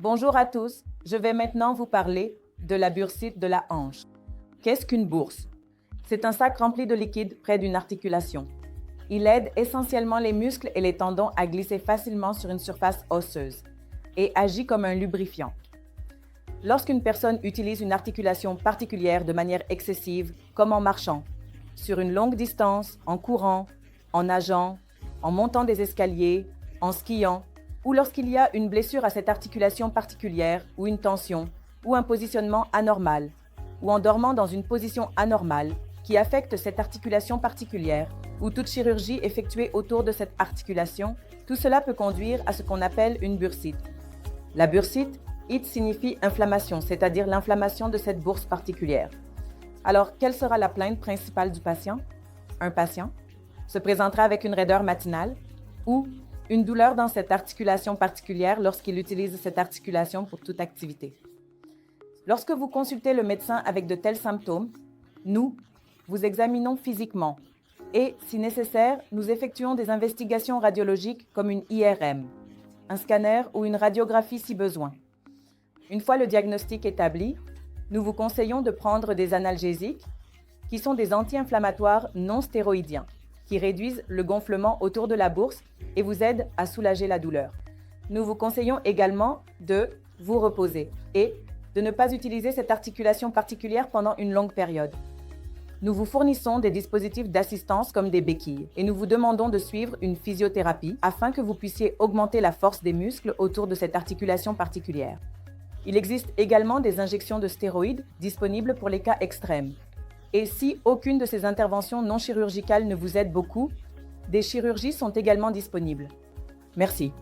Bonjour à tous, je vais maintenant vous parler de la bursite de la hanche. Qu'est-ce qu'une bourse? C'est un sac rempli de liquide près d'une articulation. Il aide essentiellement les muscles et les tendons à glisser facilement sur une surface osseuse et agit comme un lubrifiant. Lorsqu'une personne utilise une articulation particulière de manière excessive, comme en marchant, sur une longue distance, en courant, en nageant, en montant des escaliers, en skiant, ou lorsqu'il y a une blessure à cette articulation particulière, ou une tension, ou un positionnement anormal, ou en dormant dans une position anormale qui affecte cette articulation particulière, ou toute chirurgie effectuée autour de cette articulation, tout cela peut conduire à ce qu'on appelle une bursite. La bursite, it signifie inflammation, c'est-à-dire l'inflammation de cette bourse particulière. Alors, quelle sera la plainte principale du patient? Un patient se présentera avec une raideur matinale ou une douleur dans cette articulation particulière lorsqu'il utilise cette articulation pour toute activité. Lorsque vous consultez le médecin avec de tels symptômes, nous vous examinons physiquement et, si nécessaire, nous effectuons des investigations radiologiques comme une IRM, un scanner ou une radiographie si besoin. Une fois le diagnostic établi, nous vous conseillons de prendre des analgésiques qui sont des anti-inflammatoires non stéroïdiens qui réduisent le gonflement autour de la bourse et vous aident à soulager la douleur. Nous vous conseillons également de vous reposer et de ne pas utiliser cette articulation particulière pendant une longue période. Nous vous fournissons des dispositifs d'assistance comme des béquilles et nous vous demandons de suivre une physiothérapie afin que vous puissiez augmenter la force des muscles autour de cette articulation particulière. Il existe également des injections de stéroïdes disponibles pour les cas extrêmes. Et si aucune de ces interventions non chirurgicales ne vous aide beaucoup, des chirurgies sont également disponibles. Merci.